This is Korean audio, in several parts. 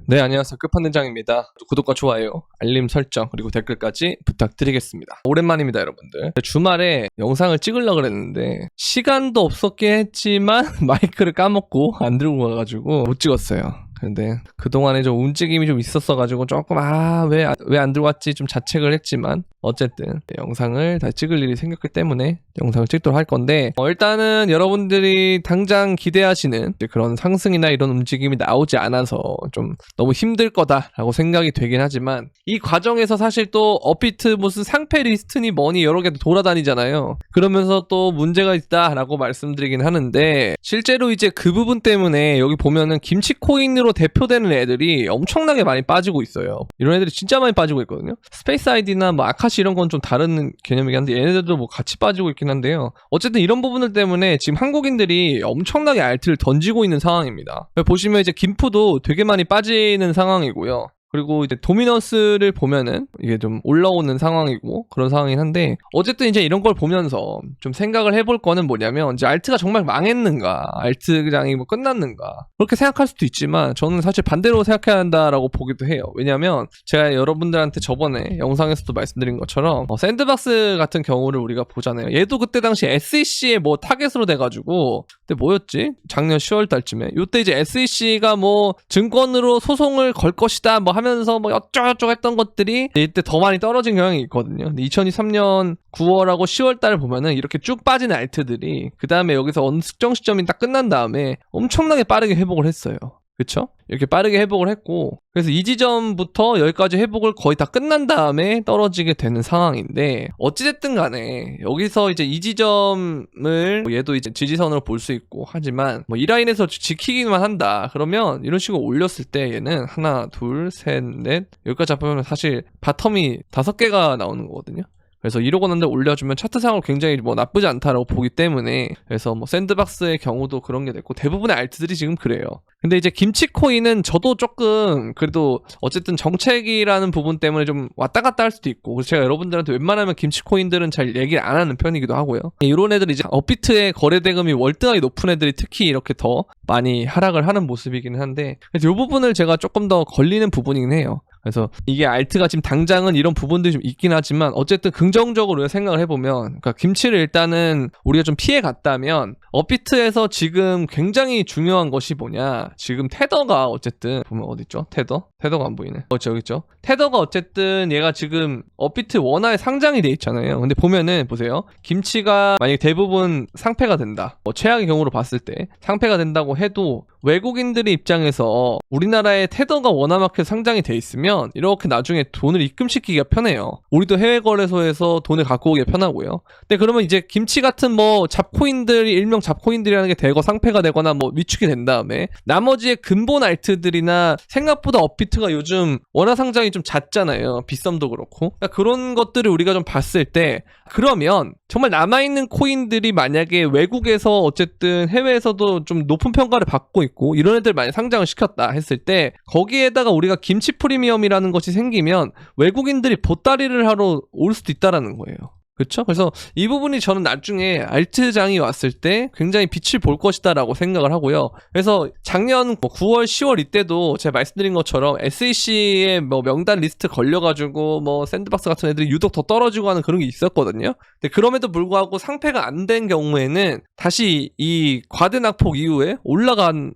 네, 안녕하세요. 끝판된장입니다. 구독과 좋아요, 알림 설정, 그리고 댓글까지 부탁드리겠습니다. 오랜만입니다, 여러분들. 주말에 영상을 찍으려고 그랬는데 시간도 없었긴 했지만 마이크를 까먹고 안 들고 가가지고 못 찍었어요. 근데 그동안에 좀 움직임이 좀 있었어가지고 조금 왜 안 들고 왔지 좀 자책을 했지만 어쨌든 영상을 다시 찍을 일이 생겼기 때문에 영상을 찍도록 할 건데 일단은 여러분들이 당장 기대하시는 그런 상승이나 이런 움직임이 나오지 않아서 좀 너무 힘들 거다라고 생각이 되긴 하지만 이 과정에서 사실 또 업비트 무슨 상패 리스트니 뭐니 여러 개 돌아다니잖아요. 그러면서 또 문제가 있다라고 말씀드리긴 하는데 실제로 이제 그 부분 때문에 여기 보면은 김치코인으로 대표되는 애들이 엄청나게 많이 빠지고 있어요. 이런 애들이 진짜 많이 빠지고 있거든요. 스페이스 아이디나 뭐 아카시 이런 건 좀 다른 개념이긴 한데 얘네들도 뭐 같이 빠지고 있긴 한데요. 어쨌든 이런 부분들 때문에 지금 한국인들이 엄청나게 알트를 던지고 있는 상황입니다. 보시면 이제 김푸도 되게 많이 빠지는 상황이고요. 그리고 이제 도미넌스를 보면은 이게 좀 올라오는 상황이고 그런 상황이긴 한데 어쨌든 이제 이런 걸 보면서 좀 생각을 해볼 거는 뭐냐면 이제 알트가 정말 망했는가, 알트장이 뭐 끝났는가 그렇게 생각할 수도 있지만 저는 사실 반대로 생각해야 한다라고 보기도 해요. 왜냐면 제가 여러분들한테 저번에 영상에서도 말씀드린 것처럼 샌드박스 같은 경우를 우리가 보잖아요. 얘도 그때 당시 SEC의 뭐 타겟으로 돼가지고 그때 뭐였지? 작년 10월 달쯤에 이때 이제 SEC가 뭐 증권으로 소송을 걸 것이다 뭐 하면서 뭐 어쩌고저쩌고 했던 것들이 이때 더 많이 떨어진 경향이 있거든요. 근데 2023년 9월하고 10월 달을 보면은 이렇게 쭉 빠진 알트들이 그 다음에 여기서 어느 특정 시점이 딱 끝난 다음에 엄청나게 빠르게 회복을 했어요. 그쵸? 이렇게 빠르게 회복을 했고 그래서 이 지점부터 여기까지 회복을 거의 다 끝난 다음에 떨어지게 되는 상황인데 어찌됐든 간에 여기서 이제 이 지점을 얘도 이제 지지선으로 볼 수 있고 하지만 뭐 이 라인에서 지키기만 한다 그러면 이런 식으로 올렸을 때 얘는 하나 둘 셋 넷 여기까지 잡으면 사실 바텀이 5개가 나오는 거거든요. 그래서 이러고 난데 올려주면 차트상으로 굉장히 뭐 나쁘지 않다라고 보기 때문에 그래서 뭐 샌드박스의 경우도 그런 게 됐고 대부분의 알트들이 지금 그래요. 근데 이제 김치코인은 저도 조금 그래도 어쨌든 정책이라는 부분 때문에 좀 왔다 갔다 할 수도 있고 그래서 제가 여러분들한테 웬만하면 김치코인들은 잘 얘기를 안 하는 편이기도 하고요. 이런 애들이 이제 업비트의 거래 대금이 월등하게 높은 애들이 특히 이렇게 더 많이 하락을 하는 모습이긴 한데 그래서 이 부분을 제가 조금 더 걸리는 부분이긴 해요. 그래서 이게 알트가 지금 당장은 이런 부분들이 좀 있긴 하지만 어쨌든 긍정적으로 생각을 해보면 그러니까 김치를 일단은 우리가 좀 피해갔다면 업비트에서 지금 굉장히 중요한 것이 뭐냐 지금 테더가 어쨌든 보면 어딨죠? 테더가 안 보이네. 저기 있죠? 테더가 어쨌든 얘가 지금 업비트 원화에 상장이 돼 있잖아요. 근데 보면은 보세요. 김치가 만약에 대부분 상패가 된다. 최악의 경우로 봤을 때 상패가 된다고 해도 외국인들의 입장에서 우리나라에 테더가 원화마켓 상장이 돼 있으면 이렇게 나중에 돈을 입금시키기가 편해요. 우리도 해외 거래소에서 돈을 갖고 오기가 편하고요. 근데 그러면 이제 김치 같은 뭐 잡코인들이 일명 잡코인들이라는 게 대거 상패가 되거나 뭐 위축이 된 다음에 나머지의 근본 알트들이나 생각보다 업비트가 요즘 원화 상장이 좀 잦잖아요. 비썸도 그렇고. 그러니까 그런 것들을 우리가 좀 봤을 때 그러면 정말 남아있는 코인들이 만약에 외국에서 어쨌든 해외에서도 좀 높은 평가를 받고 있고 이런 애들 많이 상장을 시켰다 했을 때 거기에다가 우리가 김치 프리미엄이라는 것이 생기면 외국인들이 보따리를 하러 올 수도 있다라는 거예요. 그렇죠? 그래서 이 부분이 저는 나중에 알트장이 왔을 때 굉장히 빛을 볼 것이다라고 생각을 하고요. 그래서 작년 9월, 10월 이때도 제가 말씀드린 것처럼 SEC의 뭐 명단 리스트 걸려가지고 뭐 샌드박스 같은 애들이 유독 더 떨어지고 하는 그런 게 있었거든요. 근데 그럼에도 불구하고 상패가 안 된 경우에는 다시 이 과대낙폭 이후에 올라가는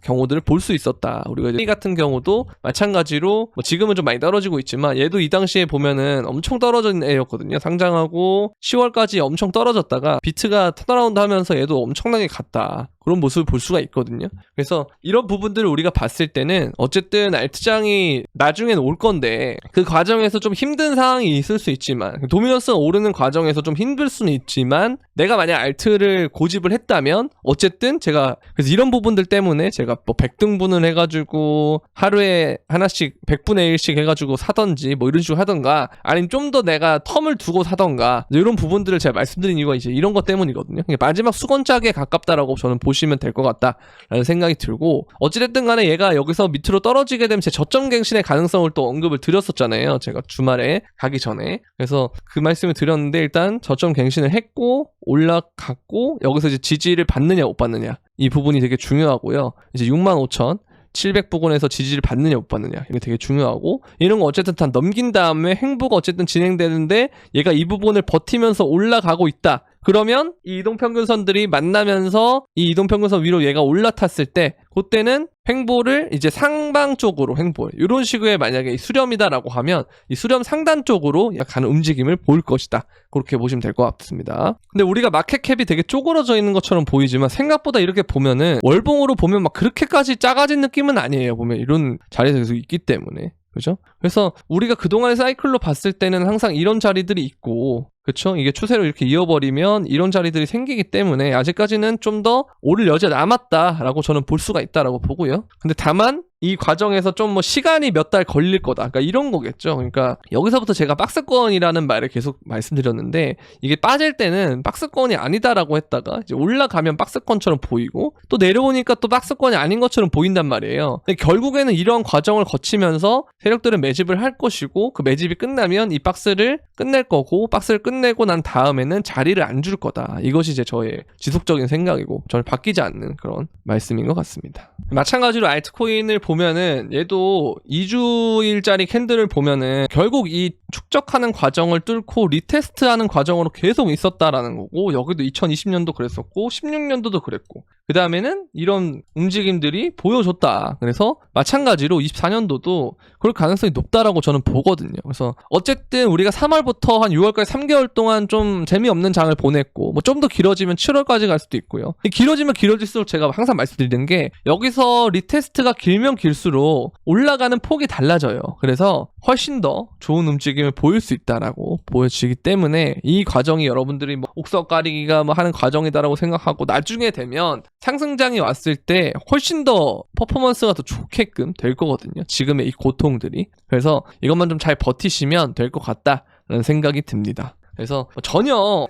경우들을 볼 수 있었다. 우리가 이제 이 같은 경우도 마찬가지로 뭐 지금은 좀 많이 떨어지고 있지만 얘도 이 당시에 보면은 엄청 떨어진 애였거든요. 상장하고 10월까지 엄청 떨어졌다가 비트가 턴어라운드 하면서 얘도 엄청나게 갔다. 그런 모습을 볼 수가 있거든요. 그래서 이런 부분들을 우리가 봤을 때는 어쨌든 알트장이 나중엔 올 건데 그 과정에서 좀 힘든 상황이 있을 수 있지만 도미넌스가 오르는 과정에서 좀 힘들 수는 있지만 내가 만약 알트를 고집을 했다면 어쨌든 제가 그래서 이런 부분들 때문에 제가 뭐 100등분을 해가지고 하루에 하나씩 100분의 1씩 해가지고 사던지 뭐 이런 식으로 하던가 아니면 좀 더 내가 텀을 두고 사던가 이런 부분들을 제가 말씀드린 이유가 이제 이런 것 때문이거든요. 마지막 수건짝에 가깝다라고 저는 보시면 될 것 같다라는 생각이 들고 어찌됐든 간에 얘가 여기서 밑으로 떨어지게 되면 제 저점 갱신의 가능성을 또 언급을 드렸었잖아요. 제가 주말에 가기 전에. 그래서 그 말씀을 드렸는데 일단 저점 갱신을 했고 올라갔고 여기서 이제 지지를 받느냐 못 받느냐 이 부분이 되게 중요하고요. 이제 65,000 700부근에서 지지를 받느냐 못 받느냐 이게 되게 중요하고 이런 거 어쨌든 다 넘긴 다음에 행보가 어쨌든 진행되는데 얘가 이 부분을 버티면서 올라가고 있다. 그러면 이 이동평균선들이 만나면서 이 이동평균선 위로 얘가 올라탔을 때 그때는 횡보를 이제 상방 쪽으로 횡보 이런 식의 만약에 수렴이다라고 하면 이 수렴 상단 쪽으로 가는 움직임을 보일 것이다. 그렇게 보시면 될 것 같습니다. 근데 우리가 마켓캡이 되게 쪼그러져 있는 것처럼 보이지만 생각보다 이렇게 보면은 월봉으로 보면 막 그렇게까지 작아진 느낌은 아니에요. 보면 이런 자리에서 계속 있기 때문에. 그죠? 그래서 우리가 그동안의 사이클로 봤을 때는 항상 이런 자리들이 있고 그쵸? 이게 추세로 이렇게 이어버리면 이런 자리들이 생기기 때문에 아직까지는 좀 더 오를 여지가 남았다라고 저는 볼 수가 있다라고 보고요. 근데 다만 이 과정에서 좀 뭐 시간이 몇 달 걸릴 거다. 그러니까 이런 거겠죠. 그러니까 여기서부터 제가 박스권이라는 말을 계속 말씀드렸는데 이게 빠질 때는 박스권이 아니다라고 했다가 이제 올라가면 박스권처럼 보이고 또 내려오니까 또 박스권이 아닌 것처럼 보인단 말이에요. 근데 결국에는 이러한 과정을 거치면서 세력들은 매집을 할 것이고 그 매집이 끝나면 이 박스를 끝낼 거고 박스를 끝내고 난 다음에는 자리를 안 줄 거다. 이것이 이제 저의 지속적인 생각이고 저는 바뀌지 않는 그런 말씀인 것 같습니다. 마찬가지로 알트코인을 보면은 얘도 2주일짜리 캔들을 보면은 결국 이 축적하는 과정을 뚫고 리테스트하는 과정으로 계속 있었다라는 거고 여기도 2020년도 그랬었고 16년도도 그랬고 그 다음에는 이런 움직임들이 보여줬다. 그래서 마찬가지로 24년도도 그럴 가능성이 높다라고 저는 보거든요. 그래서 어쨌든 우리가 3월부터 한 6월까지 3개월 동안 좀 재미없는 장을 보냈고 뭐 좀 더 길어지면 7월까지 갈 수도 있고요. 길어지면 길어질수록 제가 항상 말씀드리는 게 여기서 리테스트가 길면 길수록 올라가는 폭이 달라져요. 그래서 훨씬 더 좋은 움직임을 보일 수 있다라고 보여지기 때문에 이 과정이 여러분들이 뭐 옥석 가리기가 뭐 하는 과정이다라고 생각하고 나중에 되면 상승장이 왔을 때 훨씬 더 퍼포먼스가 더 좋게끔 될 거거든요. 지금의 이 고통들이. 그래서 이것만 좀 잘 버티시면 될 것 같다라는 생각이 듭니다. 그래서 전혀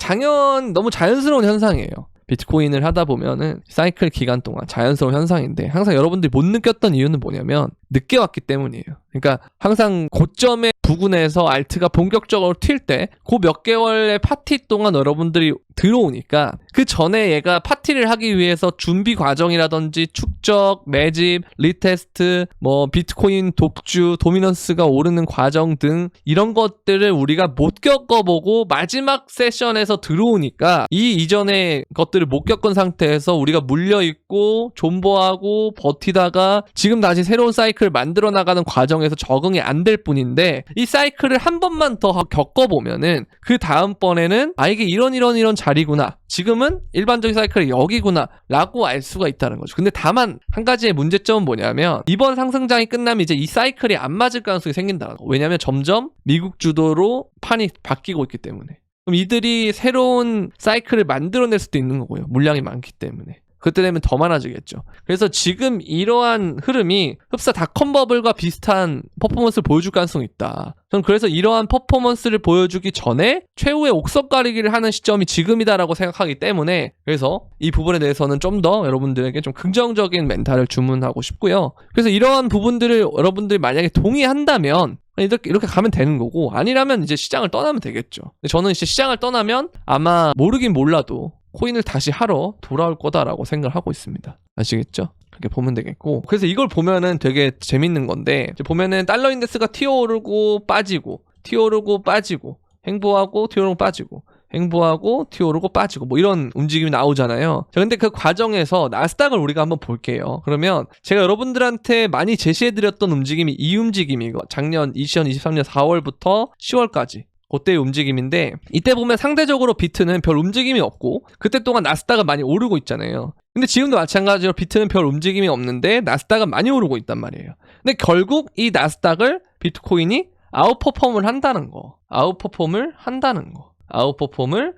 너무 자연스러운 현상이에요. 비트코인을 하다 보면은 사이클 기간 동안 자연스러운 현상인데 항상 여러분들이 못 느꼈던 이유는 뭐냐면 늦게 왔기 때문이에요. 그러니까 항상 고점의 부근에서 알트가 본격적으로 튈 때 그 몇 개월의 파티 동안 여러분들이 들어오니까 그 전에 얘가 파티를 하기 위해서 준비 과정이라든지 축적, 매집, 리테스트, 뭐 비트코인 독주, 도미넌스가 오르는 과정 등 이런 것들을 우리가 못 겪어보고 마지막 세션에서 들어오니까 이 이전의 것들을 못 겪은 상태에서 우리가 물려있고 존버하고 버티다가 지금 다시 새로운 사이클을 만들어 나가는 과정에서 적응이 안 될 뿐인데 이 사이클을 한 번만 더 겪어보면은 그 다음번에는 이게 이런 자리구나. 지금은 일반적인 사이클이 여기구나 라고 알 수가 있다는 거죠. 근데 다만 한 가지의 문제점은 뭐냐면 이번 상승장이 끝나면 이제 이 사이클이 안 맞을 가능성이 생긴다는 거. 왜냐면 점점 미국 주도로 판이 바뀌고 있기 때문에. 그럼 이들이 새로운 사이클을 만들어낼 수도 있는 거고요. 물량이 많기 때문에. 그때 되면 더 많아지겠죠. 그래서 지금 이러한 흐름이 흡사 닷컴 버블과 비슷한 퍼포먼스를 보여줄 가능성이 있다. 저는 그래서 이러한 퍼포먼스를 보여주기 전에 최후의 옥석 가리기를 하는 시점이 지금이다라고 생각하기 때문에 그래서 이 부분에 대해서는 좀 더 여러분들에게 좀 긍정적인 멘탈을 주문하고 싶고요. 그래서 이러한 부분들을 여러분들이 만약에 동의한다면 이렇게 가면 되는 거고 아니라면 이제 시장을 떠나면 되겠죠. 근데 저는 이제 시장을 떠나면 아마 모르긴 몰라도 코인을 다시 하러 돌아올 거다라고 생각을 하고 있습니다. 아시겠죠? 그렇게 보면 되겠고 그래서 이걸 보면은 되게 재밌는 건데 보면은 달러 인덱스가 튀어오르고 빠지고 튀어오르고 빠지고 행보하고 튀어오르고 빠지고 행보하고 튀어오르고 빠지고 뭐 이런 움직임이 나오잖아요. 자, 근데 그 과정에서 나스닥을 우리가 한번 볼게요. 그러면 제가 여러분들한테 많이 제시해드렸던 움직임이 이 움직임이고 작년 2023년 4월부터 10월까지 그때의 움직임인데 이때 보면 상대적으로 비트는 별 움직임이 없고 그때 동안 나스닥은 많이 오르고 있잖아요. 근데 지금도 마찬가지로 비트는 별 움직임이 없는데 나스닥은 많이 오르고 있단 말이에요. 근데 결국 이 나스닥을 비트코인이 아웃퍼폼을 한다는 거. 아웃퍼폼을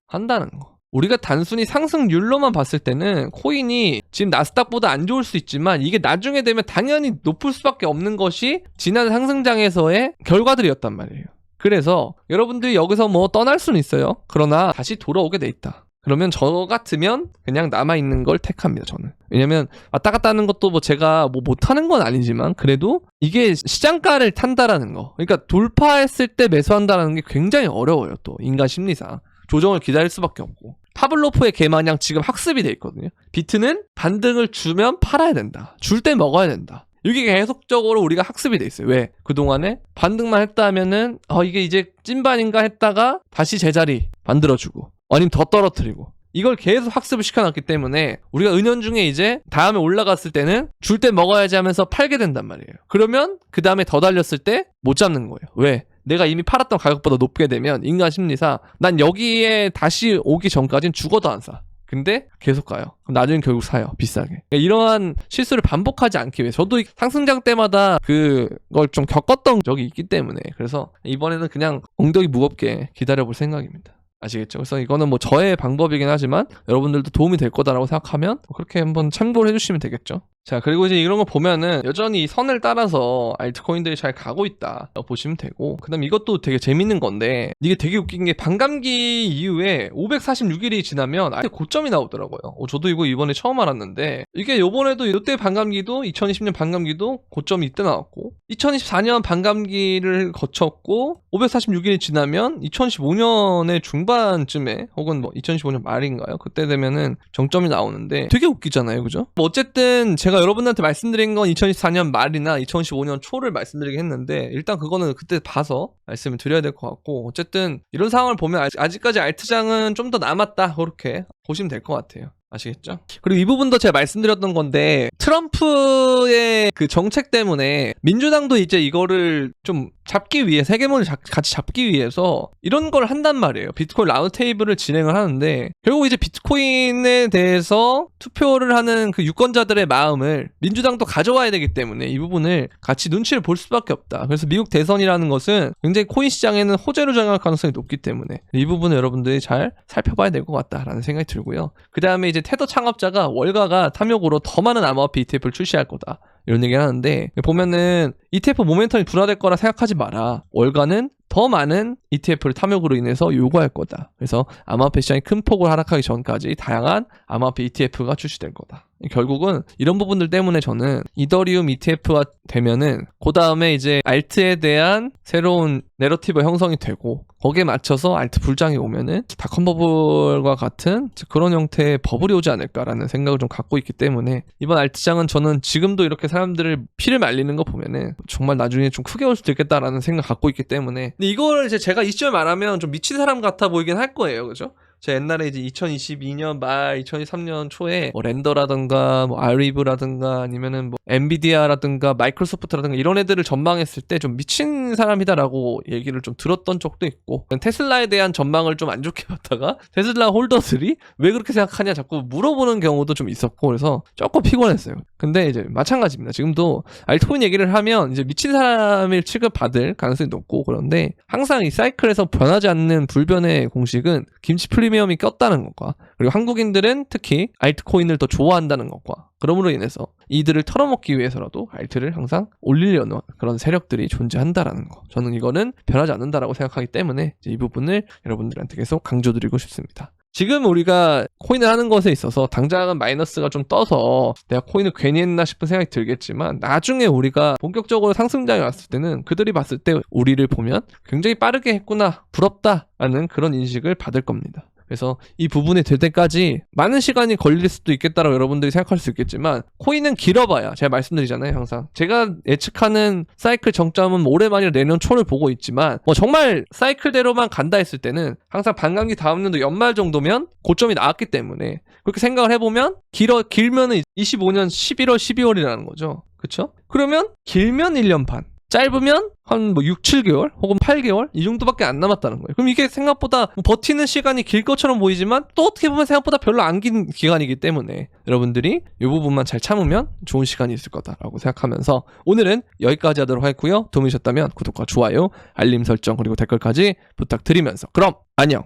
한다는 거. 우리가 단순히 상승률로만 봤을 때는 코인이 지금 나스닥보다 안 좋을 수 있지만 이게 나중에 되면 당연히 높을 수밖에 없는 것이 지난 상승장에서의 결과들이었단 말이에요. 그래서 여러분들이 여기서 뭐 떠날 수는 있어요. 그러나 다시 돌아오게 돼 있다. 그러면 저 같으면 그냥 남아있는 걸 택합니다. 저는. 왜냐면 왔다 갔다 하는 것도 뭐 제가 뭐 못하는 건 아니지만 그래도 이게 시장가를 탄다라는 거. 그러니까 돌파했을 때 매수한다는 게 굉장히 어려워요. 또 인간 심리상. 조정을 기다릴 수밖에 없고. 파블로프의 개 마냥 지금 학습이 돼 있거든요. 비트는 반등을 주면 팔아야 된다. 줄 때 먹어야 된다. 이게 계속적으로 우리가 학습이 돼 있어요. 왜? 그동안에 반등만 했다 하면은 이게 이제 찐반인가 했다가 다시 제자리 만들어주고 아니면 더 떨어뜨리고 이걸 계속 학습을 시켜놨기 때문에 우리가 은연중에 이제 다음에 올라갔을 때는 줄 때 먹어야지 하면서 팔게 된단 말이에요. 그러면 그 다음에 더 달렸을 때 못 잡는 거예요. 왜? 내가 이미 팔았던 가격보다 높게 되면 인간 심리상 난 여기에 다시 오기 전까지는 죽어도 안 사. 근데 계속 가요. 그럼 나중에 결국 사요. 비싸게. 그러니까 이러한 실수를 반복하지 않기 위해 저도 상승장 때마다 그걸 좀 겪었던 적이 있기 때문에 그래서 이번에는 그냥 엉덩이 무겁게 기다려볼 생각입니다. 아시겠죠? 그래서 이거는 뭐 저의 방법이긴 하지만 여러분들도 도움이 될 거다라고 생각하면 그렇게 한번 참고를 해주시면 되겠죠. 자, 그리고 이제 이런 거 보면은 여전히 이 선을 따라서 알트코인들이 잘 가고 있다 보시면 되고, 그 다음 이것도 되게 재밌는 건데 이게 되게 웃긴 게 반감기 이후에 546일이 지나면 아예 고점이 나오더라고요. 저도 이거 이번에 처음 알았는데 이게 요번에도 이때 반감기도 2020년 반감기도 고점이 이때 나왔고 2024년 반감기를 거쳤고 546일이 지나면 2015년의 중반쯤에 혹은 뭐 2015년 말인가요? 그때 되면은 정점이 나오는데 되게 웃기잖아요. 그죠? 뭐 어쨌든 제가 여러분들한테 말씀드린 건 2024년 말이나 2015년 초를 말씀드리긴 했는데 일단 그거는 그때 봐서 말씀을 드려야 될 것 같고, 어쨌든 이런 상황을 보면 아직까지 알트장은 좀 더 남았다 그렇게 보시면 될 것 같아요. 아시겠죠? 그리고 이 부분도 제가 말씀드렸던 건데 트럼프의 그 정책 때문에 민주당도 이제 이거를 좀 잡기 위해 세계문을 같이 잡기 위해서 이런 걸 한단 말이에요. 비트코인 라운드 테이블을 진행을 하는데 결국 이제 비트코인에 대해서 투표를 하는 그 유권자들의 마음을 민주당도 가져와야 되기 때문에 이 부분을 같이 눈치를 볼 수밖에 없다. 그래서 미국 대선이라는 것은 굉장히 코인 시장에는 호재로 작용할 가능성이 높기 때문에 이 부분을 여러분들이 잘 살펴봐야 될 것 같다라는 생각이 들고요. 그 다음에 이제 테더 창업자가 월가가 탐욕으로 더 많은 암호화폐 ETF를 출시할 거다 이런 얘기를 하는데, 보면은 ETF 모멘텀이 불화될 거라 생각하지 마라. 월가는 더 많은 ETF를 탐욕으로 인해서 요구할 거다. 그래서 암호화폐 시장이 큰 폭으로 하락하기 전까지 다양한 암호화폐 ETF가 출시될 거다. 결국은 이런 부분들 때문에 저는 이더리움 ETF가 되면은 그 다음에 이제 알트에 대한 새로운 내러티브 형성이 되고 거기에 맞춰서 알트 불장이 오면은 닷컴 버블과 같은 그런 형태의 버블이 오지 않을까라는 생각을 좀 갖고 있기 때문에 이번 알트장은 저는 지금도 이렇게 사람들을 피를 말리는 거 보면은 정말 나중에 좀 크게 올 수도 있겠다라는 생각 갖고 있기 때문에, 근데 이걸 이제 제가 이 시점에 말하면 좀 미친 사람 같아 보이긴 할 거예요. 그죠? 제가 옛날에 이제 2022년 말 2023년 초에 뭐 렌더라든가 뭐 아리브라든가 아니면은 뭐 엔비디아라든가 마이크로소프트라든가 이런 애들을 전망했을 때 좀 미친 사람이다라고 얘기를 좀 들었던 적도 있고, 테슬라에 대한 전망을 좀 안 좋게 봤다가 테슬라 홀더들이 왜 그렇게 생각하냐 자꾸 물어보는 경우도 좀 있었고, 그래서 조금 피곤했어요. 근데 이제 마찬가지입니다. 지금도 알트코인 얘기를 하면 이제 미친 사람을 취급받을 가능성이 높고, 그런데 항상 이 사이클에서 변하지 않는 불변의 공식은 김치 프리미엄이 꼈다는 것과, 그리고 한국인들은 특히 알트코인을 더 좋아한다는 것과, 그러므로 인해서 이들을 털어먹기 위해서라도 알트를 항상 올리려는 그런 세력들이 존재한다라는 거, 저는 이거는 변하지 않는다라고 생각하기 때문에 이제 이 부분을 여러분들한테 계속 강조드리고 싶습니다. 지금 우리가 코인을 하는 것에 있어서 당장은 마이너스가 좀 떠서 내가 코인을 괜히 했나 싶은 생각이 들겠지만, 나중에 우리가 본격적으로 상승장에 왔을 때는 그들이 봤을 때 우리를 보면 굉장히 빠르게 했구나, 부럽다라는 그런 인식을 받을 겁니다. 그래서 이 부분이 될 때까지 많은 시간이 걸릴 수도 있겠다라고 여러분들이 생각할 수 있겠지만, 코인은 길어봐야, 제가 말씀드리잖아요. 항상 제가 예측하는 사이클 정점은 올해 말이나 내년 초를 보고 있지만, 뭐 정말 사이클대로만 간다 했을 때는 항상 반감기 다음 년도 연말 정도면 고점이 나왔기 때문에, 그렇게 생각을 해보면 길면은 25년 11월 12월이라는 거죠. 그쵸? 그러면 길면 1년 반, 짧으면 한 뭐 6, 7개월 혹은 8개월 이 정도밖에 안 남았다는 거예요. 그럼 이게 생각보다 뭐 버티는 시간이 길 것처럼 보이지만 또 어떻게 보면 생각보다 별로 안 긴 기간이기 때문에 여러분들이 이 부분만 잘 참으면 좋은 시간이 있을 거다라고 생각하면서 오늘은 여기까지 하도록 하겠고요. 도움이 되셨다면 구독과 좋아요, 알림 설정 그리고 댓글까지 부탁드리면서 그럼 안녕.